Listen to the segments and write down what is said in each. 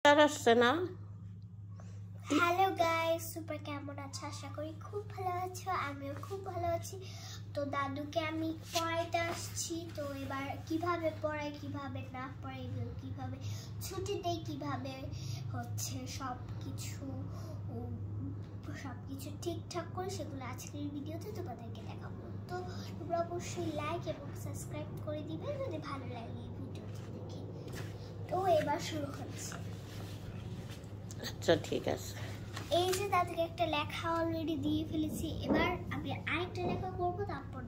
আসছে না। Hello guys, super কেমন আছো? আশা করি খুব ভালো আছো, আমিও খুব ভালো আছি। তো দাদুকে আমি পড়াইতে আসছি। তো এবার কিভাবে পড়াই, কিভাবে না পড়াই, কিভাবে ছুটি দেই, কিভাবে হচ্ছে সব কিছু ঠিকঠাক করে সেগুলো আজকের ভিডিওতে তোমাদেরকে দেখাবো। তো তোমরা অবশ্যই লাইক এবং সাবস্ক্রাইব করে দিবে যদি ভালো লাগে এই ভিডিওটি দেখে। তো এবার শুরু হচ্ছে। আচ্ছা ঠিক আছে। এই যে দাদুকে একটা লেখা অলরেডি দিয়ে ফেলেছি, এবার আমি আরেকটা লেখা করবো। তারপর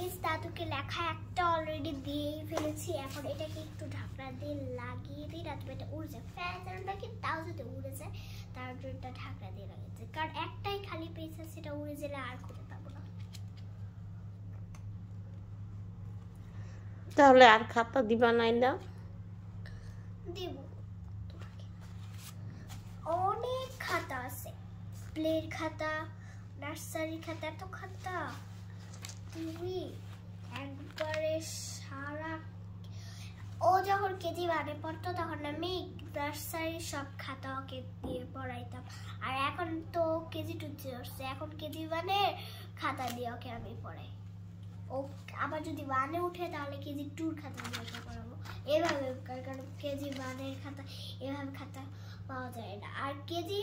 এই দাদুকে লেখা একটা অলরেডি দিয়ে ফেলেছি। এখন এটাকে একটু ঢাকনা দিয়ে লাগিয়ে দিই, রাত এটা উড়ে যায়। ফ্যানটাকে তাও যদি উড়ে যায় তার জন্য ঢাকনা দিয়ে লাগিয়েছে, কারণ একটাই খালি পেজ আছে, সেটা উড়ে গেলে আর খুঁজে পাবো না। তাহলে আর খাতা দিবা নাই না? দেব, অনেক খাতা আছে, প্লের খাতা, নার্সারি খাতা, এত খাতা তুমি একবারে সারা। ও যখন কেজি 1-এ পড়তো তখন আমি নার্সারির সব খাতা ওকে দিয়ে পড়াইতাম, আর এখন তো কেজি 2-তে আসছে, এখন কেজি 1-এর খাতা দিয়ে ওকে আমি পড়াই। ও আবার যদি 1-এ উঠে তাহলে কেজি 2-র খাতা দিয়ে ওকে পড়াবো। এভাবে, কারণ কেজি 1-এর খাতা এভাবে খাতা পাওয়া যায় না। আর কেজি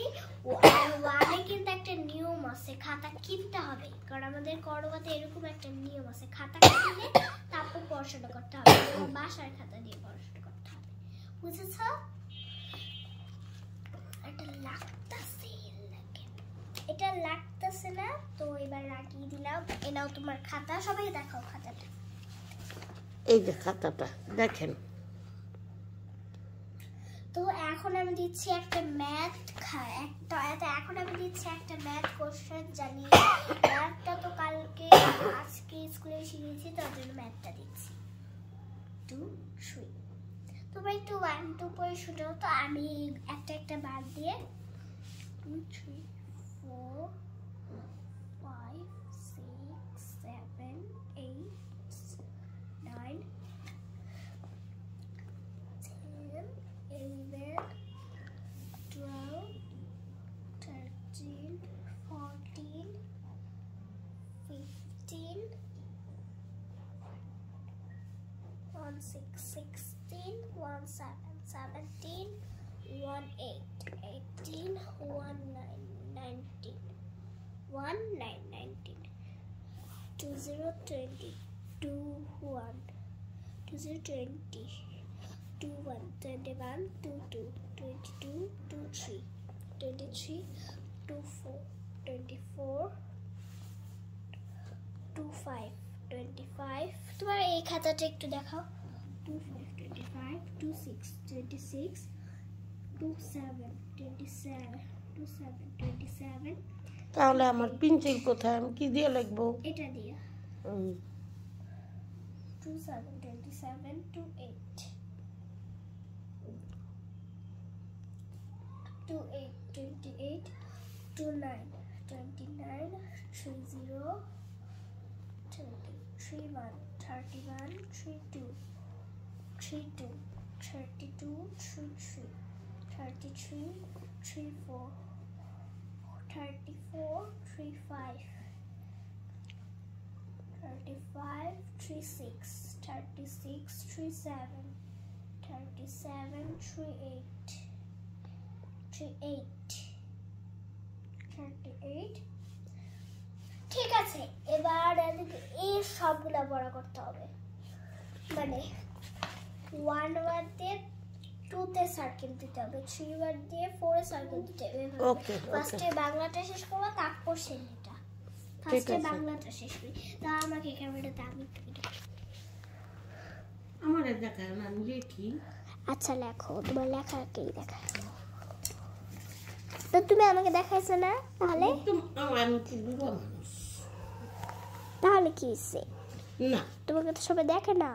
1-এ কিন্তু একটা নিয়ম আছে, খাতা কিনতে হবে, কারণ আমাদের করোয়াতে এরকম একটা নিয়ম আছে, খাতা কিনে তারপর পড়াশোনা করতে হবে, বাসার খাতা দিয়ে পড়াশোনা করতে হবে, বুঝেছ? এটা লাগতেছে না, তো এবার লাগিয়ে দিলাম। এ নাও তোমার খাতা, সবাই দেখাও খাতাটা। এই যে খাতাটা দেখেন। তো এখন আমি দিচ্ছি একটা ম্যাথ এখন আমি দিচ্ছি একটা ম্যাথ কোশ্চেন। জানি ম্যাথটা তো কালকে আজকে স্কুলে শিখিয়েছি, তার জন্য ম্যাথটা দিচ্ছি। 2, 3 তোমরা একটু 1, 2 পরে শুনো। তো আমি একটা বাদ দিয়ে 2, 3, 4, 5, 6, 7, 8, 9, 10, 11, 12, 13, 14, 15, 16, 17, 18, 19, 20, 20, 21, 22, 21, 22, 23, 24, 25, 25। তোমার এই খাতাটা একটু দেখাও। 25, 25, 26, 26, 27, 27। তাহলে আমার পেন্সিল কোথায়? আমি কি দিয়ে লিখবো? এটা দিয়ে 27, 27, 28, 28, 28, 29, 29, 30, 31, 31, 32, 32, 33, 33, 34, 34, 35, 35, 36, 36, 37, 37, 38, 38। ঠিক আছে, এবার এই সবগুলা বড় করতে হবে, মানে 1 ওয়ার্ড দিয়ে 2-তে সার্কেল দিতে হবে, 3 ওয়ার্ড দিয়ে 4-এ সার্কেল দিতে হবে। ফার্স্টে বাংলাটা শেষ করবো, তারপর সেটা। ফার্স্টে বাংলাটা শেষ করি। তা আমাকে ক্যামেরাটা আমি আমার দেখায় না, আমি লিখি। আচ্ছা লেখো, তোমার লেখাকেই দেখায়। তো তুমি আমাকে দেখাইছো না, তাহলে আমি কি বুড়ো মানুষ? তাহলে কি হইছে? না, তোমাকে তো সবাই দেখে না।